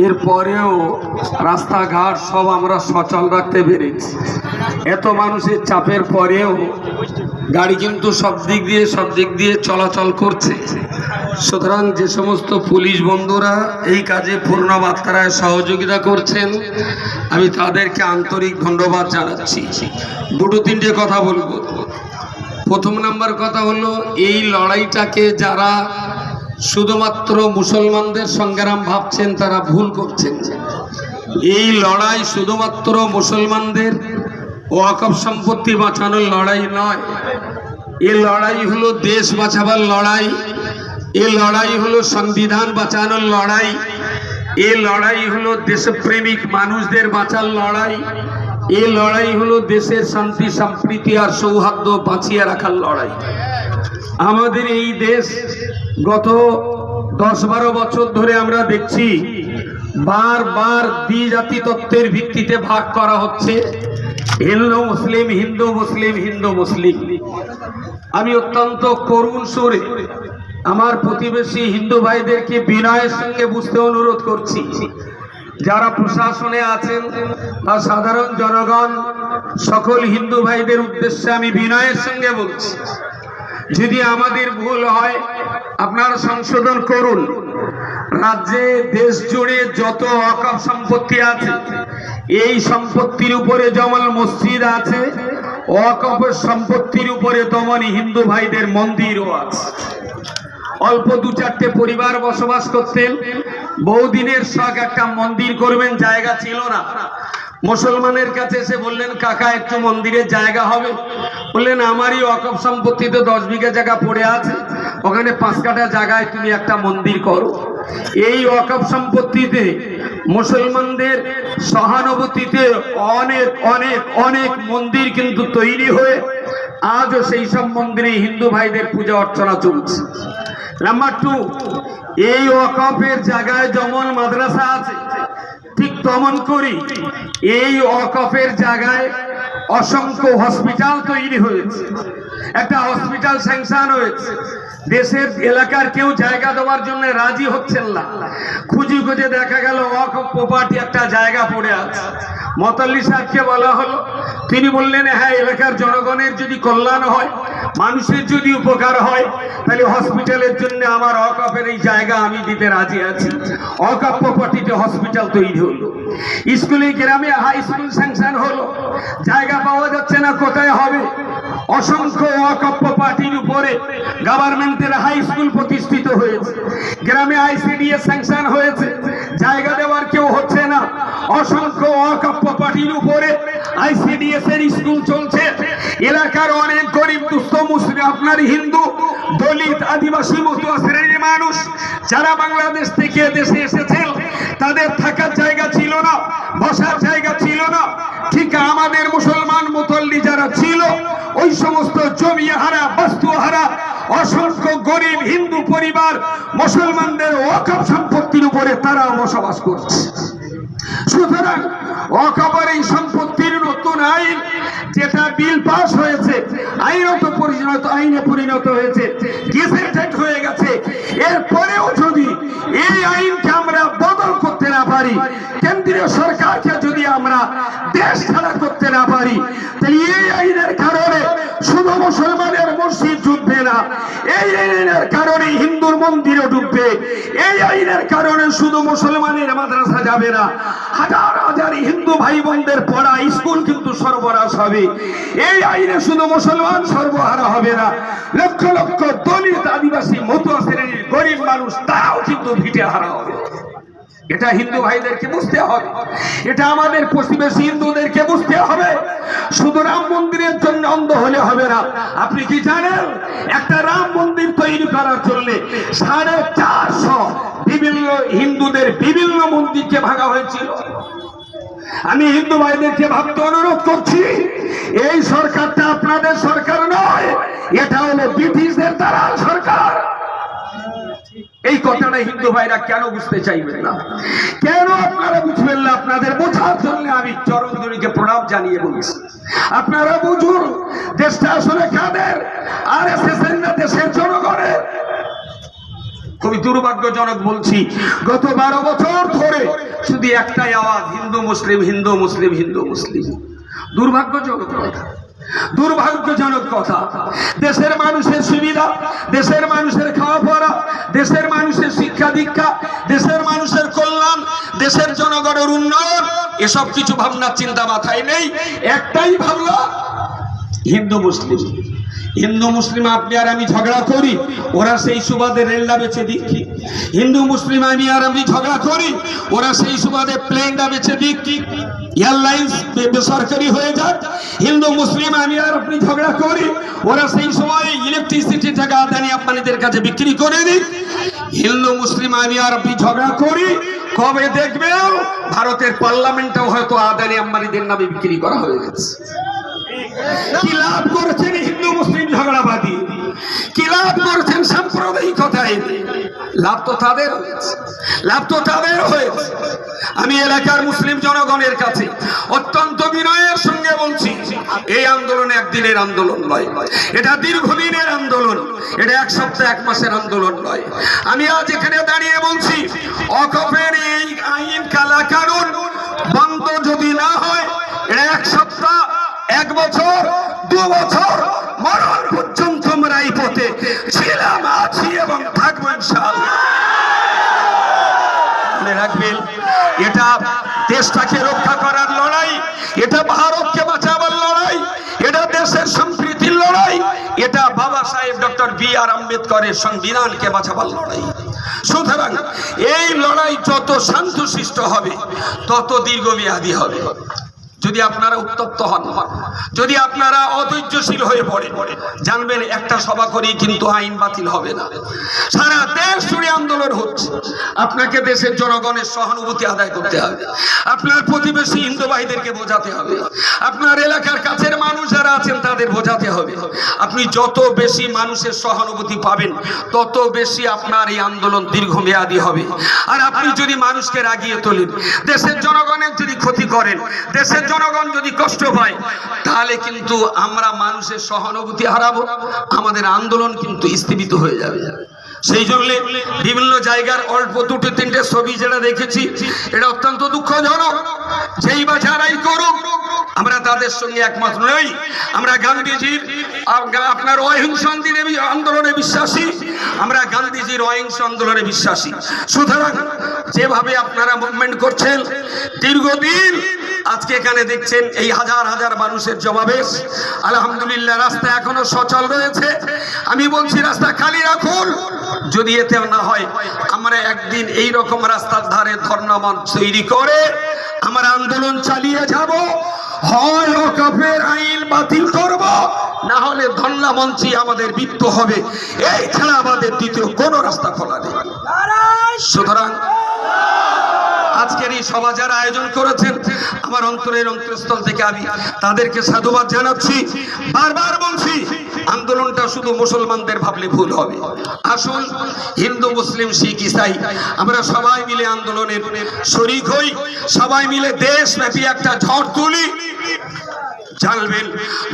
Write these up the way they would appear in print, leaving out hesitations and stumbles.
এরপরেও রাস্তাঘাট সব আমরা সচল রাখতে পেরেছি। এত মানুষের চাপের পরেও গাড়ি কিন্তু সব দিক দিয়ে চলাচল করছে। সুতরাং যে সমস্ত পুলিশ বন্ধুরা এই কাজে পূর্ণ মাত্রায় সহযোগিতা করছেন, আমি তাদেরকে আন্তরিক ধন্যবাদ জানাচ্ছি। দুটো তিনটে কথা বলবো। প্রথম নাম্বার কথা হলো, এই লড়াইটাকে যারা শুধুমাত্র মুসলমানদের সংগ্রাম ভাবছেন তারা ভুল করছেন। এই লড়াই শুধুমাত্র মুসলমানদের ওয়াকফ সম্পত্তি বাঁচানোর লড়াই নয়। এই লড়াই হলো দেশ বাঁচাবার লড়াই, এই লড়াই হলো সংবিধান বাঁচানোর লড়াই, এই লড়াই হলো দেশপ্রেমিক মানুষদের বাঁচার লড়াই, এই লড়াই হলো দেশের শান্তি সম্প্রীতি আর সৌহার্দ্য বাঁচিয়ে রাখার লড়াই। আমাদের এই দেশ গত 10-12 বছর ধরে আমরা দেখছি বারবার দ্বিজাতি তত্ত্বের ভিত্তিতে ভাগ করা হচ্ছে, হিন্দু মুসলিম, হিন্দু মুসলিম, হিন্দু মুসলিম। আমি অত্যন্ত করুণ সুরে আমার প্রতিবেশী হিন্দু ভাইদেরকে বিনয়ের সঙ্গে বুঝতে অনুরোধ করছি, যারা প্রশাসনে আছেন বা সাধারণ জনগণ, সকল হিন্দু ভাইদের উদ্দেশ্যে আমি বিনয়ের সঙ্গে বলছি, যদি আমাদের ভুল হয় আপনারা সংশোধন করুন। রাজ্যে দেশ জুড়ে যত ওয়াকফ সম্পত্তি আছে, এই সম্পত্তির উপরে যেমন মসজিদ আছে, ওয়াকফের সম্পত্তির উপরে তেমনই হিন্দু ভাইদের মন্দিরও আছে। অল্প 2-4টে পরিবার বসবাস করতেন, বহুদিনের শখ একটা মন্দির করবেন, জায়গা ছিল না। মুসলমানের কাছে এসে বললেন, কাকা একটু মন্দিরের জায়গা হবে? বললেন, আমারই ওয়াকফ সম্পত্তিতে 10 বিঘা জায়গা পড়ে আছে, ওখানে 5 কাঠা জায়গায় তুমি একটা মন্দির করো। এই ওয়াকফ সম্পত্তিতে মুসলমানদের সহানুভূতিতে অনেক অনেক অনেক মন্দির কিন্তু তৈরি হয়ে আজও সেই সব মন্দিরে হিন্দু ভাইদের পূজা অর্চনা চলছে। নাম্বার 2, এই ওয়াকফের জায়গায় যেমন মাদ্রাসা আছে, ঠিক তেমন করি এই ওয়াকফের জায়গায় অসংখ্য হসপিটাল তৈরি হয়েছে। একটা হসপিটাল স্যাংশন হয়েছে, দেশের এলাকার কেউ জায়গা দেওয়ার জন্য রাজি হচ্ছেন না। খুঁজে খুঁজে দেখা গেল ওয়াকফ প্রপার্টি একটা জায়গা পড়ে আছে। মতাল্লি সাহেবকে বলা হলো, তিনি বললেন, হ্যাঁ, এলাকার জনগণের যদি কল্যাণ হয়, মানুষের যদি উপকার হয়, তাহলে হসপিটালের জন্য আমার ওয়াকফের এই জায়গা আমি দিতে রাজি আছি। ওয়াকফ প্রপার্টিতে হসপিটাল তৈরি হলো। স্কুলে গ্রামে হাই স্কুল স্যাংশন হলো, জায়গা পাওয়া যাচ্ছে না, কোথায় হবে? অসংখ্য ওয়াকফ প্রপার্টির উপরে গভর্নমেন্টের হাই স্কুল প্রতিষ্ঠিত হয়েছে। গ্রামে আইসিডিএস স্যাংশন হয়েছে, জায়গা দেওয়ার কেউ হচ্ছে না। অসংখ্য ওয়াকফ প্রপার্টির উপরে আইসিডিএস এর স্কুল চলছে। এলাকার অনেক গরিব দুস্থ মুসলিম, আপনার হিন্দু, দলিত, আদিবাসী মতুয়া শ্রেণীর মানুষ যারা বাংলাদেশ থেকে দেশে এসেছেন, তাদের থাকার জায়গা ছিল না, বসার জায়গা ছিল না। ঠিক আমাদের মুসলমান মুতল্লি যারা ছিল, ওই সমস্ত জমি হারা, বস্তু হারা অসংখ্য গরিব হিন্দু পরিবার মুসলমানদের ওয়াকফ সম্পত্তির উপরে তারাও বসবাস করছে। সুতরাং ওয়াকফের এই সম্পত্তির নতুন আইন, যেটা বিল পাস হয়েছে, আইনে পরিণত হয়েছে, গেজেটেড হয়ে গেছে। এরপরেও যদি এই আইনকে আমরা বদল করতে না পারি, কেন্দ্রীয় সরকারকে যদি আমরা দেশ ছাড়া করতে না পারি, তাহলে এই আইনের কারণে শুধু মুসলমানের মসজিদ ডুববে না, এই আইনের কারণে হিন্দুর মন্দিরও ডুববে। এই আইনের কারণে শুধু মুসলমানের মাদ্রাসা যাবে না, হাজার হাজার হিন্দু ভাই বোনদের পড়া স্কুল কিন্তু সর্বনাশ হবে। এই আইনে শুধু মুসলমান সর্বহারা হবে না, লক্ষ লক্ষ দলিত, আদিবাসী, মতুয়া শ্রেণীর গরিব মানুষ তারাও কিন্তু ভিটে হারা হবে। এটা হিন্দু ভাইদেরকে বুঝতে হবে, এটা আমাদের প্রতিবেশী হিন্দুদেরকে বুঝতে হবে। শুধু রাম মন্দিরের জন্য অন্ধ হলে হবে না। আপনি কি জানেন, একটা রাম মন্দির তৈরি করার জন্য 450 বিভিন্ন হিন্দুদের বিভিন্ন মন্দিরকে ভাঙা হয়েছিল। আমি হিন্দু ভাইদেরকে ভাবতে অনুরোধ করছি, এই সরকারটা আপনাদের সরকার নয়, এটা হলো ব্রিটিশদের দ্বারা সরকার। এই কথাটা হিন্দু ভাইরা কেন বুঝতে চাইবেন না? কেন আপনারা বুঝবেন না? আপনাদের বোঝার জন্য আমি চরণধুরীকে প্রণাম জানিয়ে বলছি, আপনারা বুঝুন দেশটা আসলে কাদের? আরএসএস এর না দেশের জনগণের? খুবই দুর্ভাগ্যজনক বলছি, গত 12 বছর ধরে শুধু একটাই আওয়াজ, হিন্দু মুসলিম হিন্দু মুসলিম হিন্দু মুসলিম। দুর্ভাগ্যজনক কথা, দুর্ভাগ্যজনক কথা। দেশের মানুষের সুবিধা, দেশের মানুষের খাওয়া পড়া, দেশের মানুষের শিক্ষা দীক্ষা, দেশের মানুষের কল্যাণ, দেশের জনগণের উন্নয়ন, এসব কিছু ভাবনা চিন্তা মাথায় নেই। একটাই ভাবনা, হিন্দু মুসলিম। হিন্দু মুসলিম আপনি আর আমি ঝগড়া করি, ওরা সেই সুবাদে রেলটা বেচে দিচ্ছি। হিন্দু মুসলিম আমি আর আমি ঝগড়া করি, ওরা সেই সুবাদে প্লেনটা বেচে দিচ্ছি, এয়ারলাইন্স বেসরকারি হয়ে যাক। হিন্দু মুসলিম আমি আর আপনি ঝগড়া করি, ওরা সেই সময় ইলেকট্রিসিটি টাকা আদানি আপনাদের কাছে বিক্রি করে দিক। হিন্দু মুসলিম আমি আর আপনি ঝগড়া করি, কবে দেখবে ভারতের পার্লামেন্টেও হয়তো আদানি আম্বানিদের নামে বিক্রি করা হয়ে গেছে। কি লাভ করেছেন হিন্দু মুসলিম ঝগড়াবাদী? কি লাভ করেছেন সাম্প্রদায়িকতায়? লাভ তো তাদের হয়েছে, লাভ তো তাদের হয়েছে। আমি এলাকার মুসলিম জনগণের কাছে অত্যন্ত বিনয়ের সঙ্গে বলছি, এই আন্দোলন একদিনের আন্দোলন নয়, এটা দীর্ঘদিনের আন্দোলন, এটা 1 সপ্তাহ 1 মাসের আন্দোলন নয়। আমি আজ এখানে দাঁড়িয়ে বলছি, ওয়াকফের এই আইন কালা কানুন বন্ধ যদি না হয়, এটা 1 সপ্তাহ 1 বছর 2 বছর মরণ পর্যন্ত আমরা এই পথে ছিলাম, আছি এবং থাকবো ইনশাআল্লাহ। মনে রাখবেন, এটা দেশটাকে রক্ষা করার লড়াই, এটা ভারতকে বাঁচাবার লড়াই, এটা দেশের সম্প্রীতির লড়াই, এটা বাবা সাহেব ডক্টর বি.আর. আম্বেদকরের সংবিধানকে বাঁচাবার লড়াই। সুতরাং এই লড়াই যত শান্তশিষ্ট হবে, তত দীর্ঘমেয়াদী হবে। যদি আপনারা উত্তপ্ত হন, যদি আপনারা অধৈর্যশীল হয়ে পড়ে, জানবেন একটা সভা করেই কিন্তু আইন বাতিল হবে না। সারা দেশ জুড়ে আন্দোলন হচ্ছে। আপনাকে দেশের জনগণের সহানুভূতি আদায় করতে হবে, আপনার প্রতিবেশী হিন্দু ভাইদেরকে বোঝাতে হবে, আপনার এলাকার কাছের মানুষ যারা আছেন তাদের বোঝাতে হবে। আপনি যত বেশি মানুষের সহানুভূতি পাবেন, তত বেশি আপনার এই আন্দোলন দীর্ঘমেয়াদী হবে। আর আপনি যদি মানুষকে রাগিয়ে তোলেন, দেশের জনগণের যদি ক্ষতি করেন, দেশের জনগণ যদি কষ্ট পায়, তাহলে কিন্তু আমরা মানুষের সহানুভূতি হারাবো, আমাদের আন্দোলন কিন্তু স্থগিত হয়ে যাবে। সেই জন্য বিভিন্ন জায়গার অল্প 2-3টে ছবি যেটা দেখেছি, এটা অত্যন্ত দুঃখজনক। যেই বা যারাই করুক, আমরা তাদের সঙ্গে একমত নই। আমরা গান্ধীজির আপনার অহিংস আন্দোলনে বিশ্বাসী, আমরা গান্ধীজির অহিংস আন্দোলনে বিশ্বাসী। সুতরাং যেভাবে আপনারা মুভমেন্ট করছেন দীর্ঘদিন, আজকে এখানে দেখছেন এই হাজার হাজার মানুষের জমাবেশ, আলহামদুলিল্লাহ রাস্তা এখনো সচল রয়েছে। আমি বলছি রাস্তা খালি রাখুন। যদি এতে না হয়, আমরা একদিন এই রকম রাস্তার ধারে ধর্ণা মঞ্চ তৈরি করে আমরা আন্দোলন চালিয়ে যাব। হয় ওয়াকফের আইন বাতিল করব, না হলে ধর্ণা মঞ্চে আমাদের মৃত্যু হবে। এই ছাড়া আমাদের দ্বিতীয় কোনো রাস্তা খোলা নেই। সুতরাং আজকের এই সভা যারা আয়োজন করেছেন, আমার অন্তরের অন্তঃস্থল থেকে আমি তাদেরকে সাধুবাদ জানাচ্ছি। বারবার বলছি, আন্দোলনটা শুধু মুসলমানদের ভাবলে ভুল হবে। আসুন হিন্দু মুসলিম শিখ ইসাই আমরা সবাই মিলে আন্দোলনের শরিক হই, সবাই মিলে দেশব্যাপী একটা ঝড় তুলি। জানবেন,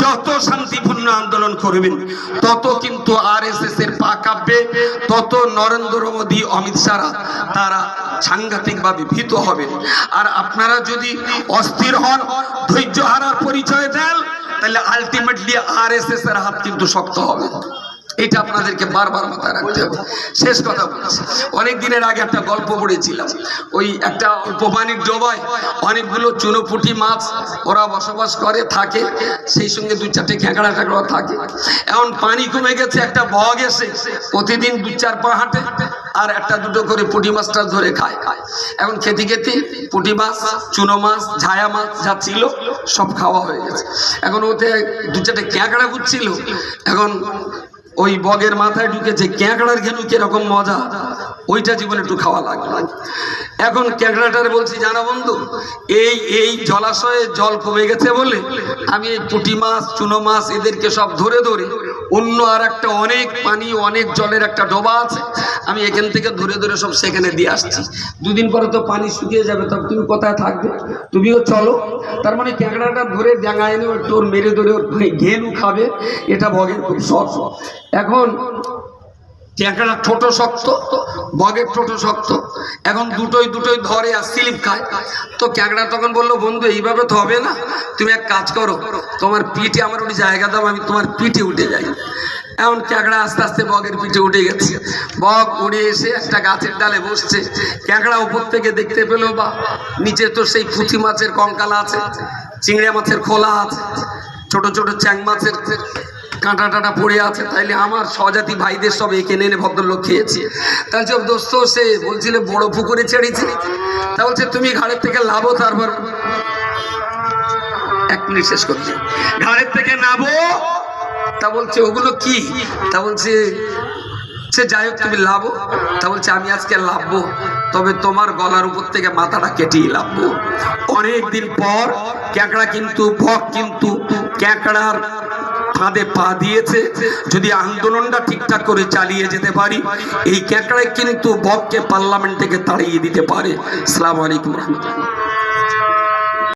যত শান্তিপূর্ণ আন্দোলন করবেন, তত কিন্তু RSS এর পা কাঁপবে, তত নরেন্দ্র মোদী অমিত শাহ তারা সাংঘাতিকভাবে ভীত হবেন। আর আপনারা যদি অস্থির হন, ধৈর্য হারার পরিচয় দেন, তাহলে আলটিমেটলি RSS এর হাত কিন্তু শক্ত হবে। এটা আপনাদেরকে বারবার মাথায় রাখতে হবে। শেষ কথা বলছি, অনেক দিনের আগে একটা গল্প পড়েছিলাম। ওই একটা অল্প পানির ডোবায় অনেকগুলো চুনোপুঁটি মাছ ওরা বসবাস করে থাকে, সেই সঙ্গে 2-4টে খেঁকড়া টেকড়া থাকে। এখন পানি কমে গেছে, একটা বগ এসে প্রতিদিন 2-4 পা হাঁটে আর 1-2 করে পুঁটি মাছটা ধরে খায়। এখন খেতে খেতে পুঁটি মাছ, চুনো মাছ, ঝায়া মাছ যা ছিল সব খাওয়া হয়ে গেছে। এখন ওতে 2-4টে ক্যাঁকড়া ঘুরছিল। এখন ওই বগের মাথায় ঢুকেছে ক্যাঁকড়ার ঘেনু কিরকম মজা, ওইটা জীবনে একটু খাওয়া লাগবে। এখন ক্যাঁকড়াটারে বলছি, জানো বন্ধু, এই জলাশয়ে জল কমে গেছে বলে আমি এই পুঁটি মাছ, চুনো মাছ এদেরকে সব ধরে ধরে অন্য আর একটা অনেক পানি অনেক জলের একটা ডোবা আছে, আমি এখান থেকে ধরে ধরে সব সেখানে দিয়ে আসছি। 2 দিন পরে তো পানি শুকিয়ে যাবে, তবে তুমি কোথায় থাকবে, তুমিও চলো। তার মানে ক্যাঁকড়াটা ধরে ডাঙা এনে তোর মেরে ধরে ঘেনু খাবে, এটা বগের খুব শখ। এখন ক্যাঁকড়া ছোট শক্ত, বগের ছোট শক্ত, এখন দুটোই ধরে আর স্লিপ খায়। তো ক্যাঁকড়া তখন বললো, বন্ধু এইভাবে তো হবে না, তুমি এক কাজ করো, তোমার পিঠে আমার ওই জায়গা দাও, আমি তোমার পিঠে উঠে যাই। এমন ক্যাঁকড়া আস্তে আস্তে বগের পিঠে উঠে গেছে। বগ উড়ে এসে একটা গাছের ডালে বসছে। ক্যাঁকড়া উপর থেকে দেখতে পেলো, বা নিচে তো সেই পুঁটি মাছের কঙ্কাল আছে, চিংড়ি মাছের খোলা আছে, ছোট ছোট চ্যাং মাছের কাঁটা টাটা পড়ে আছে। তাইলে আমার স্বজাতি ভাইদের সব এঁকে এনে ভদ্রলোক খেয়েছে। তাহলে সব দোস্ত সে বলছিল বড় পুকুরে ছেড়েছি। তা বলছে তুমি ঘাড়ের থেকে লাভো, তারপর 1 মিনিট শেষ করছি, ঘাড়ের থেকে নাবো। তা বলছে ওগুলো কি? তা বলছে সে যাই হোক তুমি লাভো। তা বলছে আমি আজকে লাভবো, তবে তোমার গলার উপর থেকে মাথাটা কেটেই লাভবো। অনেকদিন পর ক্যাঁকড়া কিন্তু, বক কিন্তু ক্যাঁকড়ার ফাঁদে পা দিয়েছে। যদি আন্দোলনটা ঠিকঠাক করে চালিয়ে যেতে পারি, এই ক্যাঁকড়ায় কিন্তু বককে পার্লামেন্ট থেকে তাড়িয়ে দিতে পারে। আসসালামু আলাইকুম রহমতুল্লাহ।